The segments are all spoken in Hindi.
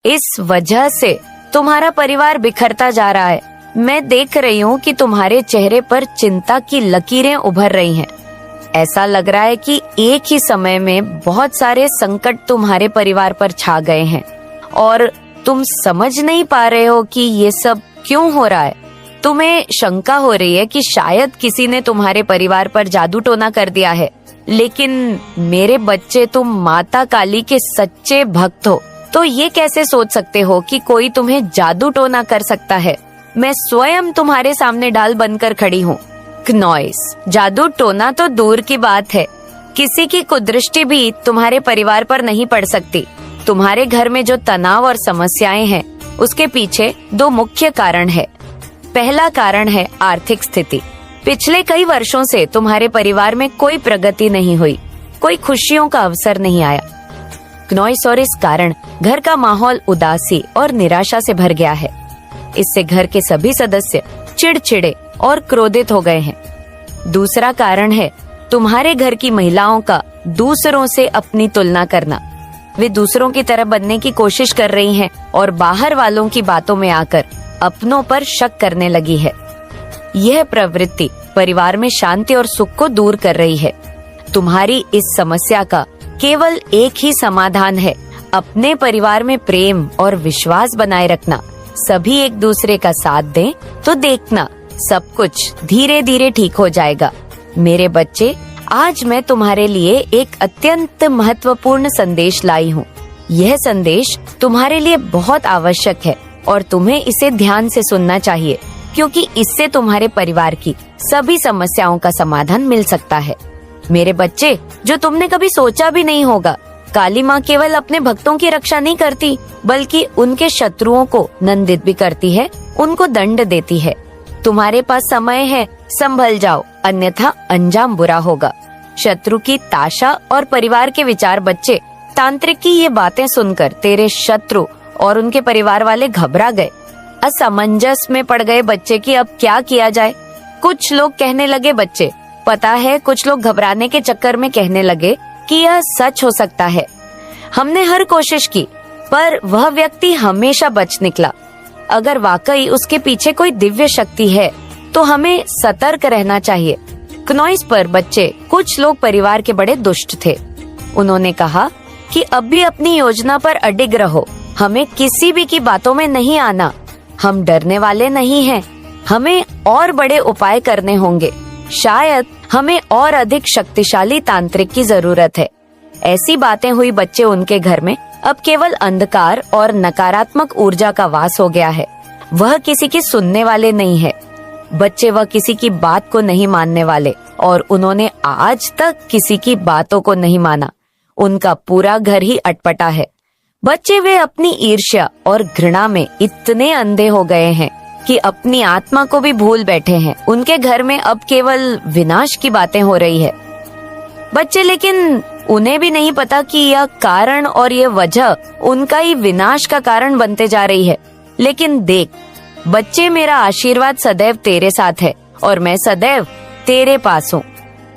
इस वजह से तुम्हारा परिवार बिखरता जा रहा है। मैं देख रही हूँ कि तुम्हारे चेहरे पर चिंता की लकीरें उभर रही हैं। ऐसा लग रहा है कि एक ही समय में बहुत सारे संकट तुम्हारे परिवार पर छा गए हैं और तुम समझ नहीं पा रहे हो कि ये सब क्यों हो रहा है। तुम्हें शंका हो रही है कि शायद किसी ने तुम्हारे परिवार पर जादू टोना कर दिया है, लेकिन मेरे बच्चे, तुम माता काली के सच्चे भक्त हो, तो ये कैसे सोच सकते हो कि कोई तुम्हें जादू टोना कर सकता है। मैं स्वयं तुम्हारे सामने ढाल बनकर खड़ी हूँ। क्नॉइस, जादू टोना तो दूर की बात है, किसी की कुदृष्टि भी तुम्हारे परिवार पर नहीं पड़ सकती। तुम्हारे घर में जो तनाव और समस्याएं हैं, उसके पीछे दो मुख्य कारण है। पहला कारण है आर्थिक स्थिति। पिछले कई वर्षों से तुम्हारे परिवार में कोई प्रगति नहीं हुई, कोई खुशियों का अवसर नहीं आया। क्नॉइस, और इस कारण घर का माहौल उदासी और निराशा से भर गया है। इससे घर के सभी सदस्य चिड़चिड़े और क्रोधित हो गए हैं। दूसरा कारण है तुम्हारे घर की महिलाओं का दूसरों से अपनी तुलना करना। वे दूसरों की तरह बनने की कोशिश कर रही हैं और बाहर वालों की बातों में आकर अपनों पर शक करने लगी है। यह प्रवृत्ति परिवार में शांति और सुख को दूर कर रही है। तुम्हारी इस समस्या का केवल एक ही समाधान है, अपने परिवार में प्रेम और विश्वास बनाए रखना। सभी एक दूसरे का साथ दें तो देखना सब कुछ धीरे धीरे ठीक हो जाएगा। मेरे बच्चे, आज मैं तुम्हारे लिए एक अत्यंत महत्वपूर्ण संदेश लाई हूँ। यह संदेश तुम्हारे लिए बहुत आवश्यक है और तुम्हें इसे ध्यान से सुनना चाहिए, क्योंकि इससे तुम्हारे परिवार की सभी समस्याओं का समाधान मिल सकता है। मेरे बच्चे, जो तुमने कभी सोचा भी नहीं होगा, काली माँ केवल अपने भक्तों की रक्षा नहीं करती, बल्कि उनके शत्रुओं को नंदित भी करती है, उनको दंड देती है। तुम्हारे पास समय है, संभल जाओ, अन्यथा अंजाम बुरा होगा। शत्रु की ताशा और परिवार के विचार। बच्चे, तांत्रिक की ये बातें सुनकर तेरे शत्रु और उनके परिवार वाले घबरा गए, असमंजस में पड़ गए बच्चे कि अब क्या किया जाए। कुछ लोग कहने लगे, बच्चे पता है, कुछ लोग घबराने के चक्कर में कहने लगे कि यह सच हो सकता है। हमने हर कोशिश की, पर वह व्यक्ति हमेशा बच निकला। अगर वाकई उसके पीछे कोई दिव्य शक्ति है, तो हमें सतर्क रहना चाहिए। क्नॉइस पर बच्चे, कुछ लोग परिवार के बड़े दुष्ट थे। उन्होंने कहा कि अब भी अपनी योजना पर अडिग रहो, हमें किसी भी की बातों में नहीं आना। हम डरने वाले नहीं हैं, हमें और बड़े उपाय करने होंगे। शायद हमें और अधिक शक्तिशाली तांत्रिक की जरूरत है। ऐसी बातें हुई बच्चे, उनके घर में अब केवल अंधकार और नकारात्मक ऊर्जा का वास हो गया है। वह किसी की सुनने वाले नहीं है। बच्चे, वह किसी की बात को नहीं मानने वाले, और उन्होंने आज तक किसी की बातों को नहीं माना। उनका पूरा घर ही अटपटा है। बच्चे, वे अपनी ईर्ष्या और घृणा में इतने अंधे हो गए हैं कि अपनी आत्मा को भी भूल बैठे हैं। उनके घर में अब केवल विनाश की बातें हो रही है। बच्चे, लेकिन उन्हें भी नहीं पता कि यह कारण और यह वजह उनका ही विनाश का कारण बनते जा रही है। लेकिन देख बच्चे, मेरा आशीर्वाद सदैव तेरे साथ है और मैं सदैव तेरे पास हूँ।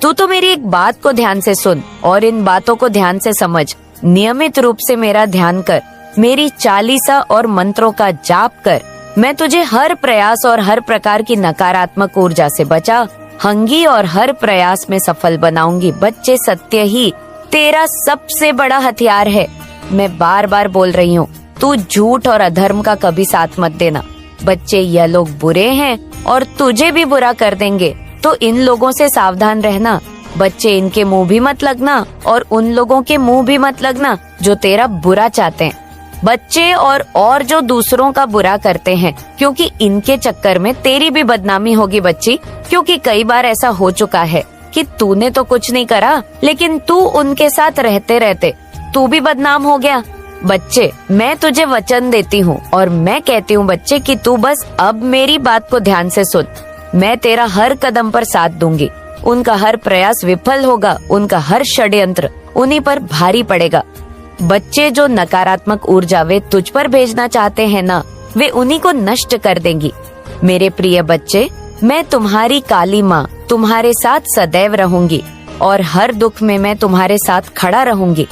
तू तो मेरी एक बात को ध्यान से सुन और इन बातों को ध्यान से समझ। नियमित रूप से मेरा ध्यान कर, मेरी चालीसा और मंत्रों का जाप कर। मैं तुझे हर प्रयास और हर प्रकार की नकारात्मक ऊर्जा से बचाऊंगी और हर प्रयास में सफल बनाऊंगी। बच्चे, सत्य ही तेरा सबसे बड़ा हथियार है। मैं बार बार बोल रही हूँ, तू झूठ और अधर्म का कभी साथ मत देना। बच्चे, यह लोग बुरे हैं और तुझे भी बुरा कर देंगे, तो इन लोगों से सावधान रहना। बच्चे, इनके मुंह भी मत लगना और उन लोगों के मुंह भी मत लगना जो तेरा बुरा चाहते हैं। बच्चे, और जो दूसरों का बुरा करते हैं, क्योंकि इनके चक्कर में तेरी भी बदनामी होगी बच्ची। क्योंकि कई बार ऐसा हो चुका है कि तूने तो कुछ नहीं करा, लेकिन तू उनके साथ रहते रहते तू भी बदनाम हो गया। बच्चे, मैं तुझे वचन देती हूँ और मैं कहती हूँ बच्चे कि तू बस अब मेरी बात को ध्यान से सुन। मैं तेरा हर कदम पर साथ दूंगी। उनका हर प्रयास विफल होगा, उनका हर षड्यंत्र उन्हीं पर भारी पड़ेगा। बच्चे, जो नकारात्मक ऊर्जा वे तुझ पर भेजना चाहते हैं ना, वे उन्हीं को नष्ट कर देंगी। मेरे प्रिय बच्चे, मैं तुम्हारी काली माँ तुम्हारे साथ सदैव रहूंगी और हर दुख में मैं तुम्हारे साथ खड़ा रहूंगी।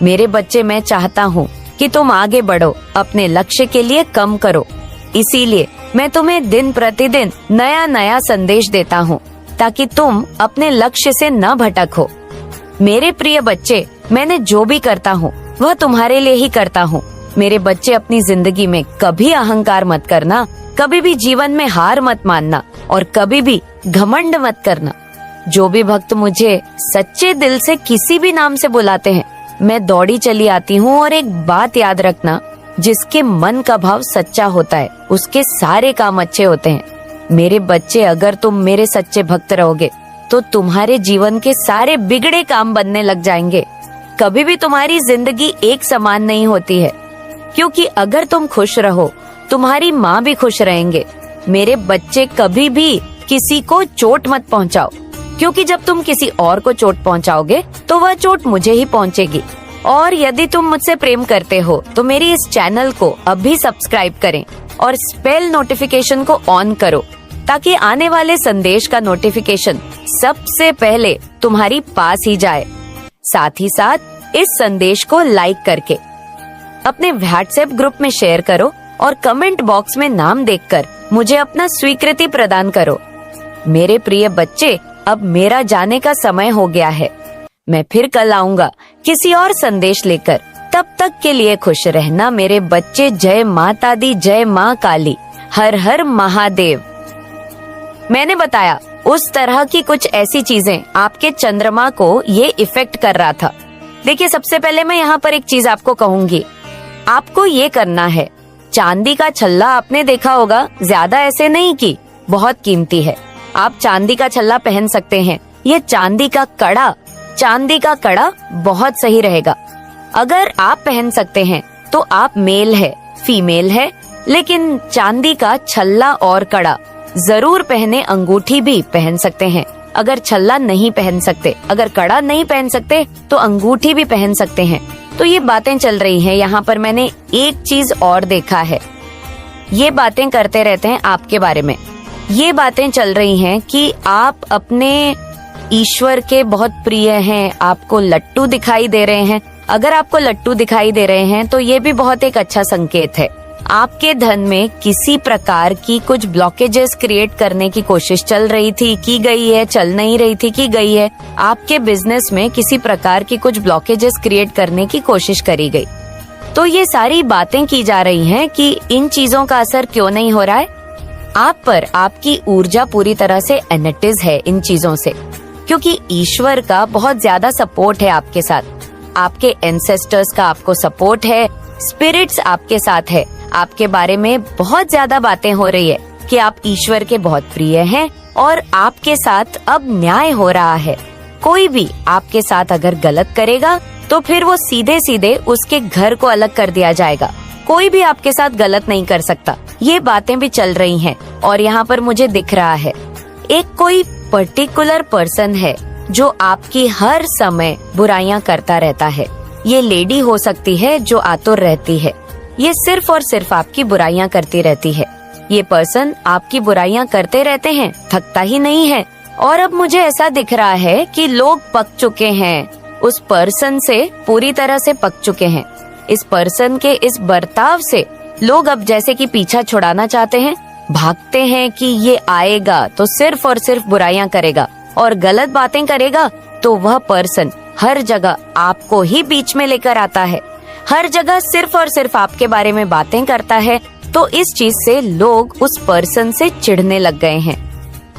मेरे बच्चे, मैं चाहता हूँ कि तुम आगे बढ़ो, अपने लक्ष्य के लिए कम करो। इसीलिए मैं तुम्हें दिन प्रतिदिन नया नया संदेश देता हूँ ताकि तुम अपने लक्ष्य से न भटको। मेरे प्रिय बच्चे, मैंने जो भी करता हूँ वह तुम्हारे लिए ही करता हूँ। मेरे बच्चे, अपनी जिंदगी में कभी अहंकार मत करना, कभी भी जीवन में हार मत मानना और कभी भी घमंड मत करना। जो भी भक्त मुझे सच्चे दिल से किसी भी नाम से बुलाते हैं, मैं दौड़ी चली आती हूँ। और एक बात याद रखना, जिसके मन का भाव सच्चा होता है उसके सारे काम अच्छे होते हैं। मेरे बच्चे, अगर तुम मेरे सच्चे भक्त रहोगे तो तुम्हारे जीवन के सारे बिगड़े काम बनने लग जाएंगे। कभी भी तुम्हारी जिंदगी एक समान नहीं होती है, क्योंकि अगर तुम खुश रहो तुम्हारी माँ भी खुश रहेंगे। मेरे बच्चे, कभी भी किसी को चोट मत पहुँचाओ, क्योंकि जब तुम किसी और को चोट पहुँचाओगे तो वह चोट मुझे ही पहुँचेगी। और यदि तुम मुझसे प्रेम करते हो तो मेरी इस चैनल को अभी सब्सक्राइब करें और बेल नोटिफिकेशन को ऑन करो, ताकि आने वाले संदेश का नोटिफिकेशन सबसे पहले तुम्हारी पास ही जाए। साथ ही साथ इस संदेश को लाइक करके अपने व्हाट्सएप ग्रुप में शेयर करो और कमेंट बॉक्स में नाम देखकर मुझे अपना स्वीकृति प्रदान करो। मेरे प्रिय बच्चे, अब मेरा जाने का समय हो गया है। मैं फिर कल आऊंगा किसी और संदेश लेकर। तब तक के लिए खुश रहना मेरे बच्चे। जय माता दी, जय माँ काली, हर हर महादेव। मैंने बताया उस तरह की कुछ ऐसी चीजें आपके चंद्रमा को ये इफेक्ट कर रहा था। देखिए, सबसे पहले मैं यहाँ पर एक चीज आपको कहूंगी, आपको ये करना है। चांदी का छल्ला आपने देखा होगा, ज्यादा ऐसे नहीं कि बहुत कीमती है। आप चांदी का छल्ला पहन सकते हैं। ये चांदी का कड़ा बहुत सही रहेगा। अगर आप पहन सकते हैं तो आप मेल है, फीमेल है, लेकिन चांदी का छल्ला और कड़ा जरूर पहने। अंगूठी भी पहन सकते हैं। अगर छल्ला नहीं पहन सकते, अगर कड़ा नहीं पहन सकते तो अंगूठी भी पहन सकते हैं। तो ये बातें चल रही हैं। यहाँ पर मैंने एक चीज और देखा है, ये बातें करते रहते हैं आपके बारे में। ये बातें चल रही हैं कि आप अपने ईश्वर के बहुत प्रिय हैं, आपको लट्टू दिखाई दे रहे हैं। अगर आपको लट्टू दिखाई दे रहे हैं तो ये भी बहुत एक अच्छा संकेत है। आपके धन में किसी प्रकार की कुछ ब्लॉकेजेस क्रिएट करने की कोशिश चल रही थी, की गई है, चल नहीं रही थी, की गई है। आपके बिजनेस में किसी प्रकार की कुछ ब्लॉकेजेस क्रिएट करने की कोशिश करी गई। तो ये सारी बातें की जा रही हैं कि इन चीजों का असर क्यों नहीं हो रहा है आप पर। आपकी ऊर्जा पूरी तरह से एनर्जिज है इन चीजों से, क्योंकि ईश्वर का बहुत ज्यादा सपोर्ट है आपके साथ। आपके एंसेस्टर्स का आपको सपोर्ट है, स्पिरिट्स आपके साथ है। आपके बारे में बहुत ज्यादा बातें हो रही है कि आप ईश्वर के बहुत प्रिय हैं और आपके साथ अब न्याय हो रहा है। कोई भी आपके साथ अगर गलत करेगा तो फिर वो सीधे सीधे उसके घर को अलग कर दिया जाएगा। कोई भी आपके साथ गलत नहीं कर सकता। ये बातें भी चल रही हैं और यहाँ पर मुझे दिख रहा है एक कोई पर्टिकुलर पर्सन है जो आपकी हर समय बुराइयां करता रहता है। ये लेडी हो सकती है जो आतुर रहती है, ये सिर्फ और सिर्फ आपकी बुराइयां करती रहती है। ये पर्सन आपकी बुराइयां करते रहते हैं, थकता ही नहीं है। और अब मुझे ऐसा दिख रहा है कि लोग पक चुके हैं, उस पर्सन से पूरी तरह से पक चुके हैं। इस पर्सन के इस बर्ताव से लोग अब जैसे कि पीछा छुड़ाना चाहते हैं, भागते हैं कि ये आएगा तो सिर्फ और सिर्फ बुराइयां करेगा और गलत बातें करेगा। तो वह पर्सन हर जगह आपको ही बीच में लेकर आता है, हर जगह सिर्फ और सिर्फ आपके बारे में बातें करता है। तो इस चीज से लोग उस पर्सन से चिढ़ने लग गए हैं,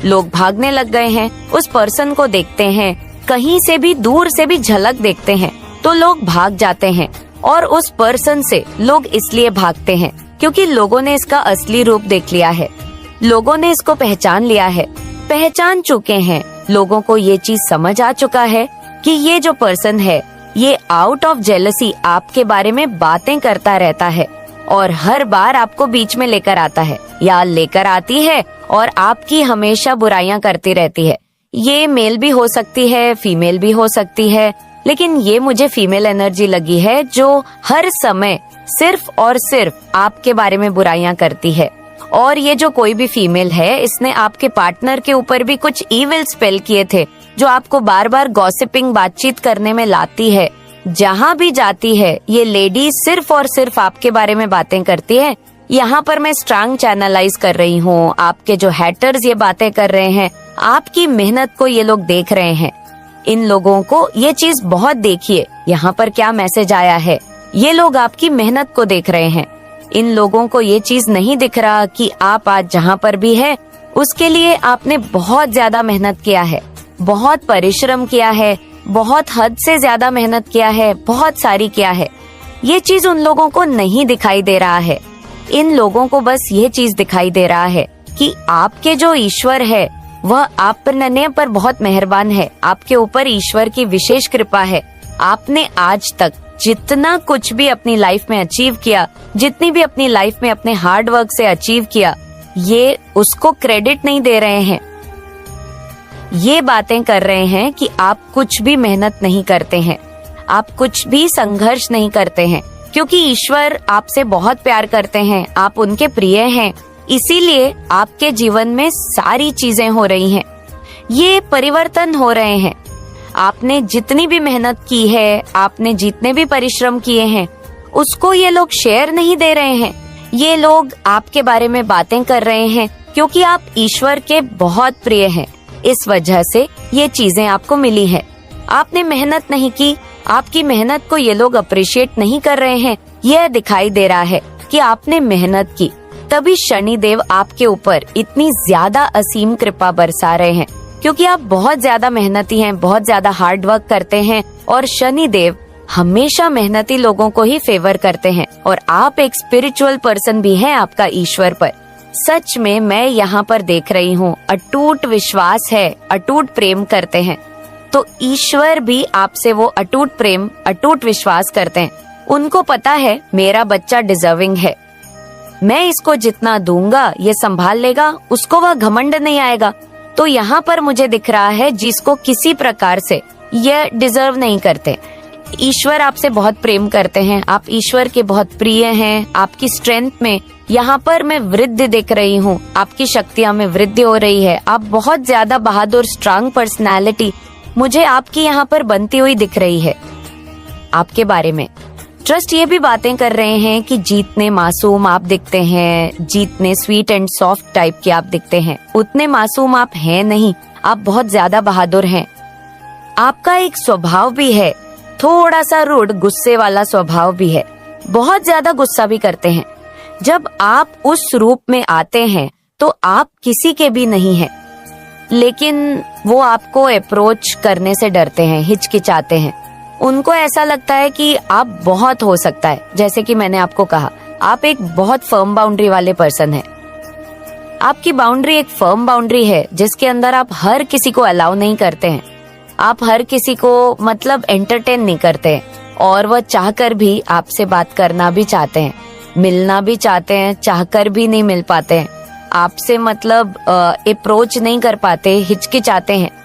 लोग भागने लग गए हैं। उस पर्सन को देखते हैं, कहीं से भी दूर से भी झलक देखते हैं तो लोग भाग जाते हैं। और उस पर्सन से लोग इसलिए भागते हैं क्योंकि लोगों ने इसका असली रूप देख लिया है, लोगों ने इसको पहचान लिया है, पहचान चुके हैं। लोगों को ये चीज समझ आ चुका है कि ये जो पर्सन है ये आउट ऑफ जेलसी आपके बारे में बातें करता रहता है और हर बार आपको बीच में लेकर आता है या लेकर आती है और आपकी हमेशा बुराइयां करती रहती है। ये मेल भी हो सकती है, फीमेल भी हो सकती है, लेकिन ये मुझे फीमेल एनर्जी लगी है जो हर समय सिर्फ और सिर्फ आपके बारे में बुराइयां करती है। और ये जो कोई भी फीमेल है, इसने आपके पार्टनर के ऊपर भी कुछ इविल स्पेल किए थे जो आपको बार बार गॉसिपिंग बातचीत करने में लाती है। जहाँ भी जाती है ये लेडी सिर्फ और सिर्फ आपके बारे में बातें करती है। यहाँ पर मैं स्ट्रांग चैनलाइज कर रही हूँ। आपके जो हैटर्स ये बातें कर रहे हैं, आपकी मेहनत को ये लोग देख रहे हैं। इन लोगों को ये चीज बहुत देखिए, यहाँ पर क्या मैसेज आया है। ये लोग आपकी मेहनत को देख रहे हैं। इन लोगों को ये चीज नहीं दिख रहा कि आप आज जहाँ पर भी है उसके लिए आपने बहुत ज्यादा मेहनत किया है, बहुत परिश्रम किया है, बहुत हद से ज्यादा मेहनत किया है, बहुत सारी किया है। ये चीज उन लोगों को नहीं दिखाई दे रहा है। इन लोगों को बस ये चीज दिखाई दे रहा है कि आपके जो ईश्वर है वह आपने पर बहुत मेहरबान है। आपके ऊपर ईश्वर की विशेष कृपा है। आपने आज तक जितना कुछ भी अपनी लाइफ में अचीव किया, जितनी भी अपनी लाइफ में अपने हार्ड वर्क से अचीव किया, ये उसको क्रेडिट नहीं दे रहे हैं। ये बातें कर रहे हैं कि आप कुछ भी मेहनत नहीं करते हैं, आप कुछ भी संघर्ष नहीं करते हैं, क्योंकि ईश्वर आपसे बहुत प्यार करते हैं, आप उनके प्रिय हैं। इसीलिए आपके जीवन में सारी चीजें हो रही हैं, ये परिवर्तन हो रहे हैं। आपने जितनी भी मेहनत की है, आपने जितने भी परिश्रम किए हैं, उसको ये लोग शेयर नहीं दे रहे हैं। ये लोग आपके बारे में बातें कर रहे हैं क्योंकि आप ईश्वर के बहुत प्रिय हैं। इस वजह से ये चीजें आपको मिली है। आपने मेहनत नहीं की, आपकी मेहनत को ये लोग अप्रिशिएट नहीं कर रहे हैं। यह दिखाई दे रहा है कि आपने मेहनत की, तभी शनिदेव आपके ऊपर इतनी ज्यादा असीम कृपा बरसा रहे हैं, क्योंकि आप बहुत ज्यादा मेहनती हैं, बहुत ज्यादा हार्ड वर्क करते हैं। और शनिदेव हमेशा मेहनती लोगों को ही फेवर करते हैं। और आप एक स्पिरिचुअल पर्सन भी हैं आपका ईश्वर पर। सच में मैं यहाँ पर देख रही हूँ, अटूट विश्वास है, अटूट प्रेम करते हैं। तो ईश्वर भी आपसे वो अटूट प्रेम, अटूट विश्वास करते हैं। उनको पता है मेरा बच्चा डिजर्विंग है, मैं इसको जितना दूंगा ये संभाल लेगा, उसको वह घमंड नहीं आएगा। तो यहाँ पर मुझे दिख रहा है जिसको किसी प्रकार से ये डिजर्व नहीं करते। ईश्वर आपसे बहुत प्रेम करते हैं, आप ईश्वर के बहुत प्रिय हैं। आपकी स्ट्रेंथ में यहाँ पर मैं वृद्धि देख रही हूँ, आपकी शक्तियाँ में वृद्धि हो रही है। आप बहुत ज्यादा बहादुर, स्ट्रांग पर्सनालिटी मुझे आपकी यहाँ पर बनती हुई दिख रही है। आपके बारे में ट्रस्ट ये भी बातें कर रहे हैं कि जितने मासूम आप दिखते हैं, जितने स्वीट एंड सॉफ्ट टाइप के आप दिखते हैं, उतने मासूम आप हैं नहीं। आप बहुत ज्यादा बहादुर हैं। आपका एक स्वभाव भी है, थोड़ा सा रूड, गुस्से वाला स्वभाव भी है। बहुत ज्यादा गुस्सा भी करते हैं। जब आप उस रूप में आते हैं तो आप किसी के भी नहीं हैं, लेकिन वो आपको अप्रोच करने से डरते हैं, हिचकिचाते हैं। उनको ऐसा लगता है कि आप बहुत हो सकता है, जैसे कि मैंने आपको कहा, आप एक बहुत फर्म बाउंड्री वाले पर्सन हैं। आपकी बाउंड्री एक फर्म बाउंड्री है जिसके अंदर आप हर किसी को अलाउ नहीं करते हैं। आप हर किसी को मतलब एंटरटेन नहीं करते हैं, और वह चाहकर भी आपसे बात करना भी चाहते हैं, मिलना भी चाहते हैं, चाहकर भी नहीं मिल पाते हैं। आपसे मतलब अप्रोच नहीं कर पाते, हिचकिचाते हैं।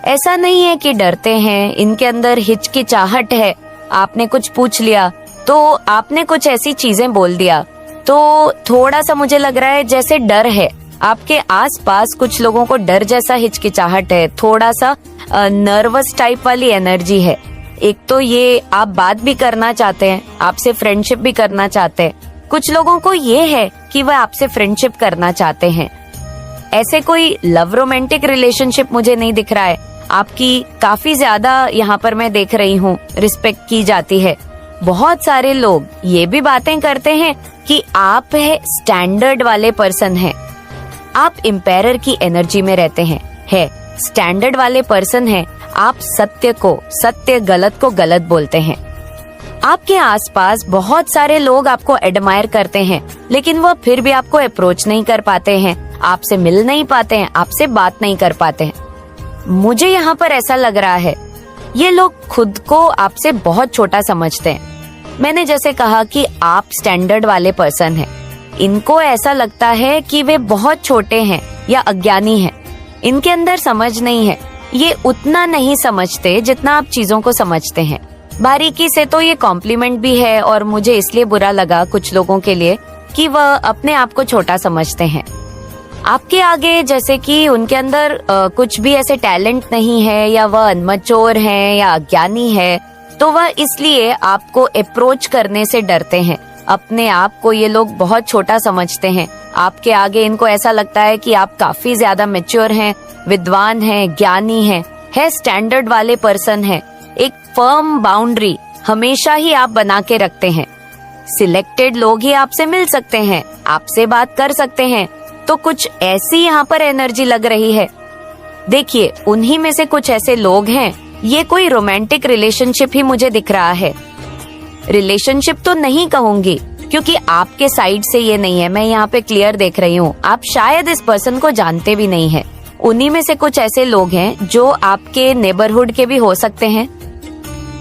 ऐसा नहीं है कि डरते हैं, इनके अंदर हिचकिचाहट है। आपने कुछ पूछ लिया तो आपने कुछ ऐसी चीजें बोल दिया तो थोड़ा सा मुझे लग रहा है जैसे डर है। आपके आसपास कुछ लोगों को डर जैसा हिचकिचाहट है, थोड़ा सा नर्वस टाइप वाली एनर्जी है। एक तो ये आप बात भी करना चाहते हैं, आपसे फ्रेंडशिप भी करना चाहते हैं। कुछ लोगों को ये है कि वह आपसे फ्रेंडशिप करना चाहते हैं। ऐसे कोई लव रोमांटिक रिलेशनशिप मुझे नहीं दिख रहा है। आपकी काफी ज्यादा यहाँ पर मैं देख रही हूँ रिस्पेक्ट की जाती है। बहुत सारे लोग ये भी बातें करते हैं कि आप है स्टैंडर्ड वाले पर्सन हैं, आप एम्पायर की एनर्जी में रहते हैं, है स्टैंडर्ड वाले पर्सन हैं। आप सत्य को सत्य, गलत को गलत बोलते हैं। आपके आसपास बहुत सारे लोग आपको एडमायर करते हैं, लेकिन वह फिर भी आपको अप्रोच नहीं कर पाते हैं, आपसे मिल नहीं पाते हैं, आपसे बात नहीं कर पाते हैं। मुझे यहाँ पर ऐसा लग रहा है ये लोग खुद को आपसे बहुत छोटा समझते हैं। मैंने जैसे कहा कि आप स्टैंडर्ड वाले पर्सन हैं, इनको ऐसा लगता है कि वे बहुत छोटे हैं या अज्ञानी हैं। इनके अंदर समझ नहीं है, ये उतना नहीं समझते जितना आप चीजों को समझते हैं। बारीकी से तो ये कॉम्प्लीमेंट भी है, और मुझे इसलिए बुरा लगा कुछ लोगों के लिए कि वह अपने आप को छोटा समझते हैं। आपके आगे जैसे कि उनके अंदर कुछ भी ऐसे टैलेंट नहीं है, या वह अनमैच्योर है या अज्ञानी है, तो वह इसलिए आपको अप्रोच करने से डरते हैं। अपने आप को ये लोग बहुत छोटा समझते हैं। आपके आगे इनको ऐसा लगता है कि आप काफी ज्यादा मैच्योर हैं, विद्वान हैं, ज्ञानी हैं, है स्टैंडर्ड वाले पर्सन हैं। एक फर्म बाउंड्री हमेशा ही आप बना के रखते हैं। सिलेक्टेड लोग ही आपसे मिल सकते हैं, आपसे बात कर सकते हैं। तो कुछ ऐसी यहाँ पर एनर्जी लग रही है। देखिए, उन्हीं में से कुछ ऐसे लोग हैं। ये कोई रोमांटिक रिलेशनशिप ही मुझे दिख रहा है। रिलेशनशिप तो नहीं कहूंगी, क्योंकि आपके साइड से ये नहीं है। मैं यहाँ पे क्लियर देख रही हूँ, आप शायद इस पर्सन को जानते भी नहीं है। उन्हीं में से कुछ ऐसे लोग हैं जो आपके नेबरहुड के भी हो सकते हैं,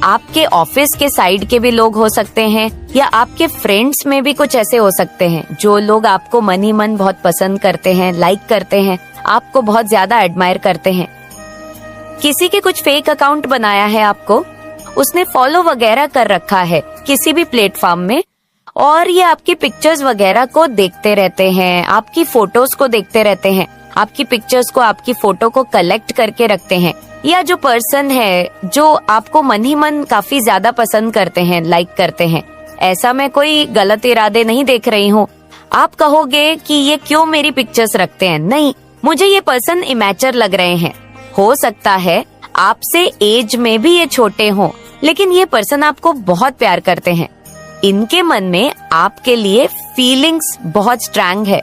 आपके ऑफिस के साइड के भी लोग हो सकते हैं, या आपके फ्रेंड्स में भी कुछ ऐसे हो सकते हैं जो लोग आपको मन ही मन बहुत पसंद करते हैं, लाइक करते हैं, आपको बहुत ज्यादा एडमायर करते हैं। किसी के कुछ फेक अकाउंट बनाया है आपको, उसने फॉलो वगैरह कर रखा है किसी भी प्लेटफॉर्म में, और ये आपकी पिक्चर्स वगैरह को देखते रहते हैं, आपकी फोटोज को देखते रहते हैं, आपकी पिक्चर्स को, आपकी फोटो को कलेक्ट करके रखते हैं। या जो पर्सन है जो आपको मन ही मन काफी ज्यादा पसंद करते हैं, लाइक करते हैं, ऐसा मैं कोई गलत इरादे नहीं देख रही हूँ। आप कहोगे कि ये क्यों मेरी पिक्चर्स रखते हैं। नहीं, मुझे ये पर्सन इमैच्योर लग रहे हैं। हो सकता है आपसे एज में भी ये छोटे हों, लेकिन ये पर्सन आपको बहुत प्यार करते हैं। इनके मन में आपके लिए फीलिंग्स बहुत स्ट्रांग है।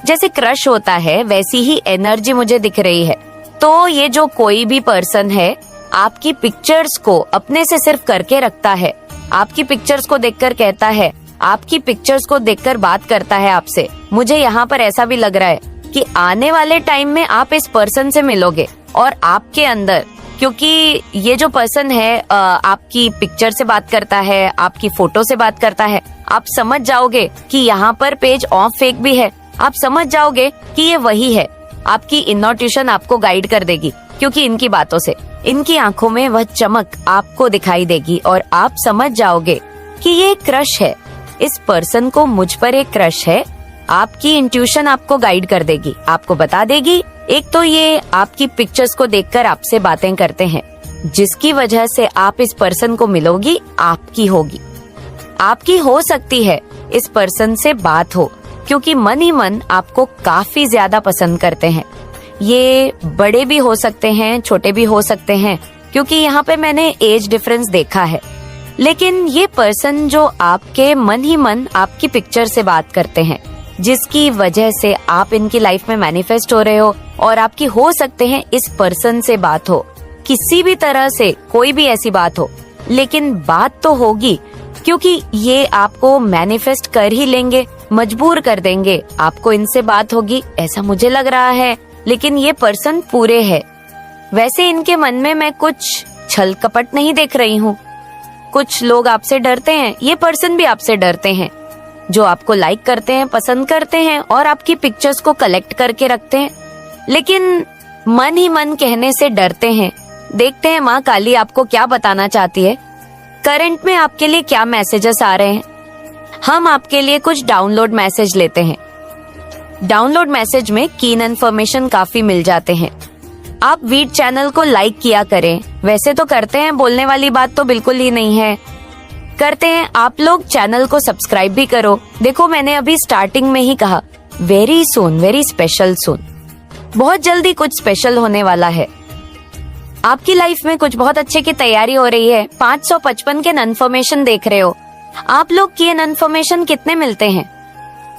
जैसे क्रश होता है, वैसी ही एनर्जी मुझे दिख रही है। तो ये जो कोई भी पर्सन है, आपकी पिक्चर्स को अपने से सिर्फ करके रखता है, आपकी पिक्चर्स को देखकर कहता है, आपकी पिक्चर्स को देखकर बात करता है आपसे। मुझे यहाँ पर ऐसा भी लग रहा है कि आने वाले टाइम में आप इस पर्सन से मिलोगे और आपके अंदर, क्योंकि ये जो पर्सन है आपकी पिक्चर से बात करता है, आपकी फोटो से बात करता है, आप समझ जाओगे कि यहाँ पर पेज ऑफ फेक भी है। आप समझ जाओगे कि ये वही है। आपकी इनट्यूशन आपको गाइड कर देगी, क्योंकि इनकी बातों से, इनकी आंखों में वह चमक आपको दिखाई देगी और आप समझ जाओगे कि ये क्रश है। इस पर्सन को मुझ पर एक क्रश है। आपकी इंट्यूशन आपको गाइड कर देगी, आपको बता देगी। एक तो ये आपकी पिक्चर्स को देखकर आपसे बातें करते हैं, जिसकी वजह से आप इस पर्सन को मिलोगी, आपकी होगी। आपकी हो सकती है इस पर्सन से बात हो, क्योंकि मन ही मन आपको काफी ज्यादा पसंद करते हैं। ये बड़े भी हो सकते हैं, छोटे भी हो सकते हैं, क्योंकि यहाँ पे मैंने एज डिफरेंस देखा है। लेकिन ये पर्सन जो आपके मन ही मन आपकी पिक्चर से बात करते हैं, जिसकी वजह से आप इनकी लाइफ में मैनिफेस्ट हो रहे हो, और आपकी हो सकते हैं इस पर्सन से बात हो, किसी भी तरह से कोई भी ऐसी बात हो, लेकिन बात तो होगी, क्योंकि ये आपको मैनिफेस्ट कर ही लेंगे, मजबूर कर देंगे। आपको इनसे बात होगी, ऐसा मुझे लग रहा है। लेकिन ये पर्सन पूरे है। वैसे इनके मन में मैं कुछ छल कपट नहीं देख रही हूँ। कुछ लोग आपसे डरते हैं, ये पर्सन भी आपसे डरते हैं, जो आपको लाइक करते हैं, पसंद करते हैं और आपकी पिक्चर्स को कलेक्ट करके रखते हैं, लेकिन मन ही मन कहने से डरते हैं। देखते हैं माँ काली आपको क्या बताना चाहती है। करंट में आपके लिए क्या मैसेजेस आ रहे हैं। हम आपके लिए कुछ डाउनलोड मैसेज लेते हैं। डाउनलोड मैसेज में कीन इन्फॉर्मेशन काफी मिल जाते हैं। आप वीट चैनल को लाइक किया करें। वैसे तो करते हैं, बोलने वाली बात तो बिल्कुल ही नहीं है, करते हैं। आप लोग चैनल को सब्सक्राइब भी करो। देखो, मैंने अभी स्टार्टिंग में ही कहा, वेरी सून, वेरी स्पेशल सून, बहुत जल्दी कुछ स्पेशल होने वाला है। आपकी लाइफ में कुछ बहुत अच्छे की तैयारी हो रही है। 555 के इन्फॉर्मेशन देख रहे हो। आप लोग की इन्फॉर्मेशन कितने मिलते हैं?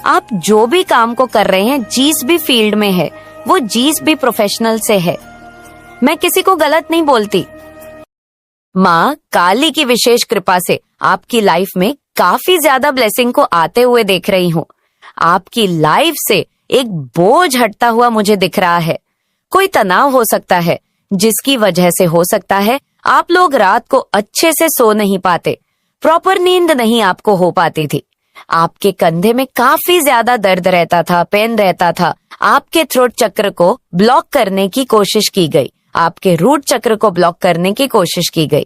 आप जो भी काम को कर रहे हैं, जिस भी फील्ड में है, वो जिस भी प्रोफेशनल से है, मैं किसी को गलत नहीं बोलती। माँ काली की विशेष कृपा से आपकी लाइफ में काफी ज्यादा ब्लेसिंग को आते हुए देख रही हूँ। आपकी लाइफ से एक बोझ हटता हुआ मुझे दिख रहा है। कोई तनाव हो सकता है, जिसकी वजह से हो सकता है आप लोग रात को अच्छे से सो नहीं पाते, प्रॉपर नींद नहीं आपको हो पाती थी। आपके कंधे में काफी ज्यादा दर्द रहता था, पेन रहता था। आपके थ्रोट चक्र को ब्लॉक करने की कोशिश की गई, आपके रूट चक्र को ब्लॉक करने की कोशिश की गई।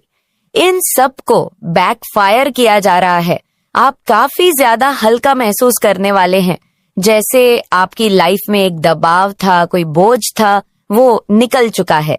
इन सब को बैकफायर किया जा रहा है। आप काफी ज्यादा हल्का महसूस करने वाले हैं, जैसे आपकी लाइफ में एक दबाव था, कोई बोझ था, वो निकल चुका है।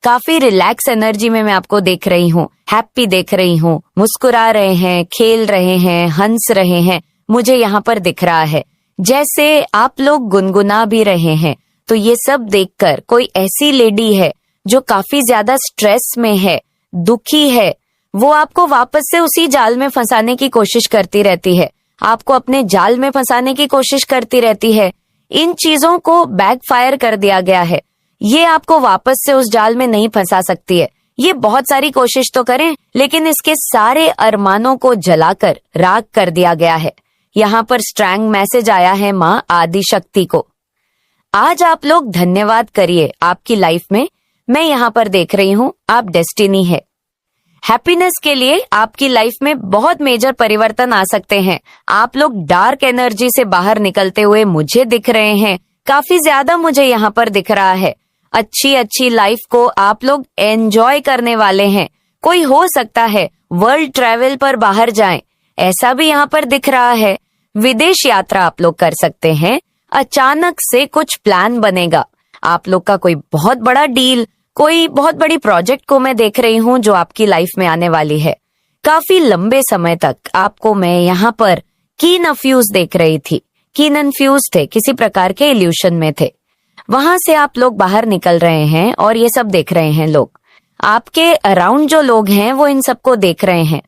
काफी रिलैक्स एनर्जी में मैं आपको देख रही हूँ, हैप्पी देख रही हूँ, मुस्कुरा रहे हैं, खेल रहे हैं, हंस रहे हैं, मुझे यहाँ पर दिख रहा है। जैसे आप लोग गुनगुना भी रहे हैं। तो ये सब देखकर कोई ऐसी लेडी है जो काफी ज्यादा स्ट्रेस में है, दुखी है, वो आपको वापस से उसी जाल में फंसाने की कोशिश करती रहती है, आपको अपने जाल में फंसाने की कोशिश करती रहती है। इन चीजों को बैकफायर कर दिया गया है। ये आपको वापस से उस जाल में नहीं फंसा सकती है। ये बहुत सारी कोशिश तो करें, लेकिन इसके सारे अरमानों को जलाकर राख कर दिया गया है। यहाँ पर स्ट्रॉन्ग मैसेज आया है माँ आदि शक्ति को। आज आप लोग धन्यवाद करिए आपकी लाइफ में। मैं यहाँ पर देख रही हूँ आप डेस्टिनी है। हैप्पीनेस के लिए आपकी लाइफ में बहुत मेजर परिवर्तन आ सकते हैं। आप लोग डार्क एनर्जी से बाहर निकलते हुए मुझे दिख रहे हैं, काफी ज्यादा मुझे यहाँ पर दिख रहा है। अच्छी अच्छी लाइफ को आप लोग एंजॉय करने वाले हैं। कोई हो सकता है वर्ल्ड ट्रैवल पर बाहर जाएं, ऐसा भी यहाँ पर दिख रहा है। विदेश यात्रा आप लोग कर सकते हैं। अचानक से कुछ प्लान बनेगा। आप लोग का कोई बहुत बड़ा डील, कोई बहुत बड़ी प्रोजेक्ट को मैं देख रही हूँ जो आपकी लाइफ में आने वाली है। काफी लंबे समय तक आपको मैं यहाँ पर कीन अफ्यूज देख रही थी। कीन अनफ्यूज थे, किसी प्रकार के इल्यूशन में थे। वहां से आप लोग बाहर निकल रहे हैं और ये सब देख रहे हैं लोग। आपके अराउंड जो लोग हैं वो इन सबको देख रहे हैं,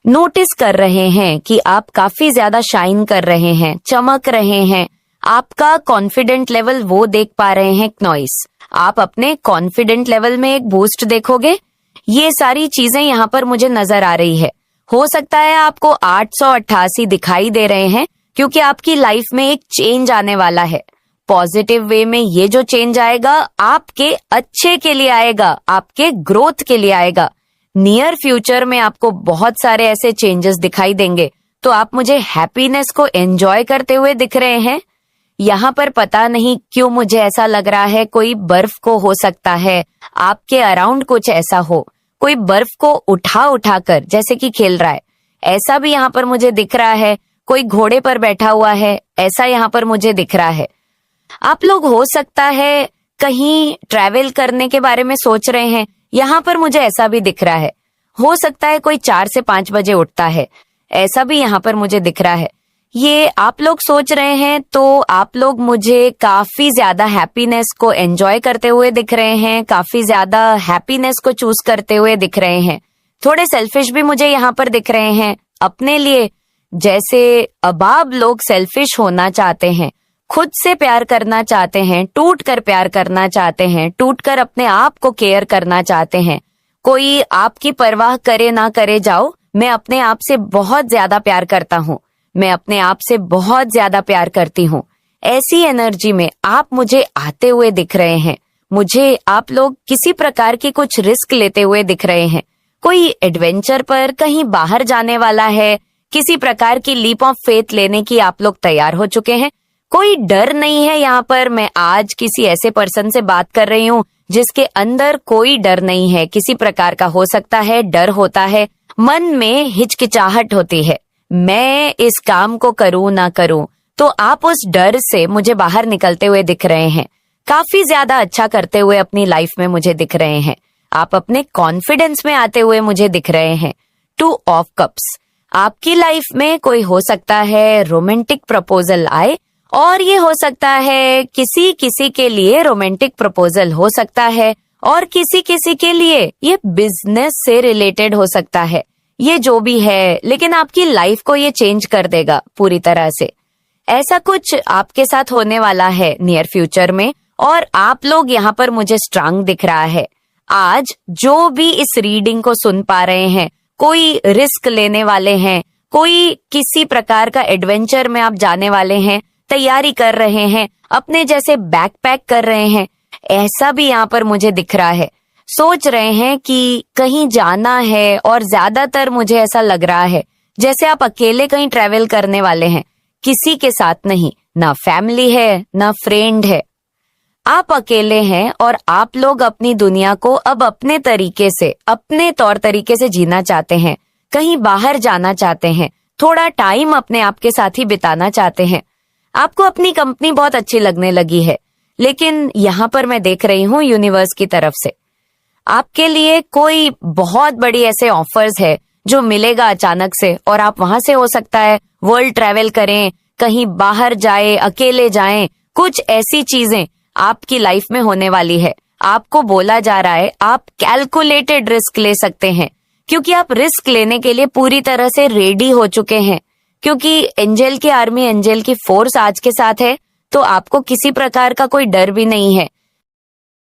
नोटिस कर रहे हैं कि आप काफी ज्यादा शाइन कर रहे हैं, चमक रहे हैं। आपका कॉन्फिडेंट लेवल वो देख पा रहे हैं। नॉइस, आप अपने कॉन्फिडेंट लेवल में एक बूस्ट देखोगे। ये सारी चीजें यहाँ पर मुझे नजर आ रही है। हो सकता है आपको 888 दिखाई दे रहे हैं, क्योंकि आपकी लाइफ में एक चेंज आने वाला है। पॉजिटिव वे में ये जो चेंज आएगा आपके अच्छे के लिए आएगा, आपके ग्रोथ के लिए आएगा। नियर फ्यूचर में आपको बहुत सारे ऐसे चेंजेस दिखाई देंगे। तो आप मुझे हैप्पीनेस को एंजॉय करते हुए दिख रहे हैं। यहाँ पर पता नहीं क्यों मुझे ऐसा लग रहा है कोई बर्फ को हो सकता है आपके अराउंड कुछ ऐसा हो, कोई बर्फ को उठा कर जैसे कि खेल रहा है, ऐसा भी यहाँ पर मुझे दिख रहा है। कोई घोड़े पर बैठा हुआ है, ऐसा यहाँ पर मुझे दिख रहा है। आप लोग हो सकता है कहीं ट्रैवल करने के बारे में सोच रहे हैं, यहाँ पर मुझे ऐसा भी दिख रहा है। हो सकता है कोई 4 से 5 बजे उठता है, ऐसा भी यहाँ पर मुझे दिख रहा है। ये आप लोग सोच रहे हैं तो आप लोग मुझे काफी ज्यादा हैप्पीनेस को एंजॉय करते हुए दिख रहे हैं, काफी ज्यादा हैप्पीनेस को चूज करते हुए दिख रहे हैं। थोड़े सेल्फिश भी मुझे यहाँ पर दिख रहे हैं अपने लिए। जैसे अबाब लोग सेल्फिश होना चाहते हैं, खुद से प्यार करना चाहते हैं, टूट कर प्यार करना चाहते हैं, टूट कर अपने आप को केयर करना चाहते हैं। कोई आपकी परवाह करे ना करे जाओ, मैं अपने आप से बहुत ज्यादा प्यार करता हूँ, मैं अपने आप से बहुत ज्यादा प्यार करती हूँ। ऐसी एनर्जी में आप मुझे आते हुए दिख रहे हैं। मुझे आप लोग किसी प्रकार की कुछ रिस्क लेते हुए दिख रहे हैं। कोई एडवेंचर पर कहीं बाहर जाने वाला है, किसी प्रकार की लीप ऑफ फेथ लेने की आप लोग तैयार हो चुके हैं। कोई डर नहीं है यहाँ पर। मैं आज किसी ऐसे पर्सन से बात कर रही हूँ जिसके अंदर कोई डर नहीं है, किसी प्रकार का। हो सकता है डर होता है, मन में हिचकिचाहट होती है, मैं इस काम को करूँ ना करूँ। तो आप उस डर से मुझे बाहर निकलते हुए दिख रहे हैं, काफी ज्यादा अच्छा करते हुए अपनी लाइफ में मुझे दिख रहे हैं। आप अपने कॉन्फिडेंस में आते हुए मुझे दिख रहे हैं। 2 ऑफ कप्स, आपकी लाइफ में कोई हो सकता है रोमांटिक प्रपोजल आए, और ये हो सकता है किसी किसी के लिए रोमांटिक प्रपोजल हो सकता है, और किसी किसी के लिए ये बिजनेस से रिलेटेड हो सकता है। ये जो भी है, लेकिन आपकी लाइफ को ये चेंज कर देगा पूरी तरह से। ऐसा कुछ आपके साथ होने वाला है नियर फ्यूचर में, और आप लोग यहाँ पर मुझे स्ट्रांग दिख रहा है। आज जो भी इस रीडिंग को सुन पा रहे हैं, कोई रिस्क लेने वाले हैं, कोई किसी प्रकार का एडवेंचर में आप जाने वाले हैं, तैयारी कर रहे हैं, अपने जैसे बैकपैक कर रहे हैं, ऐसा भी यहाँ पर मुझे दिख रहा है। सोच रहे हैं कि कहीं जाना है, और ज्यादातर मुझे ऐसा लग रहा है जैसे आप अकेले कहीं ट्रैवल करने वाले हैं, किसी के साथ नहीं, ना फैमिली है ना फ्रेंड है, आप अकेले हैं। और आप लोग अपनी दुनिया को अब अपने तरीके से, अपने तौर तरीके से जीना चाहते हैं, कहीं बाहर जाना चाहते हैं, थोड़ा टाइम अपने आप के साथ ही बिताना चाहते हैं। आपको अपनी कंपनी बहुत अच्छी लगने लगी है, लेकिन यहाँ पर मैं देख रही हूँ यूनिवर्स की तरफ से आपके लिए कोई बहुत बड़ी ऐसे ऑफर्स है जो मिलेगा अचानक से, और आप वहां से हो सकता है वर्ल्ड ट्रैवल करें, कहीं बाहर जाए, अकेले जाएं, कुछ ऐसी चीजें आपकी लाइफ में होने वाली है। आपको बोला जा रहा है आप कैलकुलेटेड रिस्क ले सकते हैं, क्योंकि आप रिस्क लेने के लिए पूरी तरह से रेडी हो चुके हैं, क्योंकि एंजल की आर्मी, एंजल की फोर्स आज के साथ है, तो आपको किसी प्रकार का कोई डर भी नहीं है।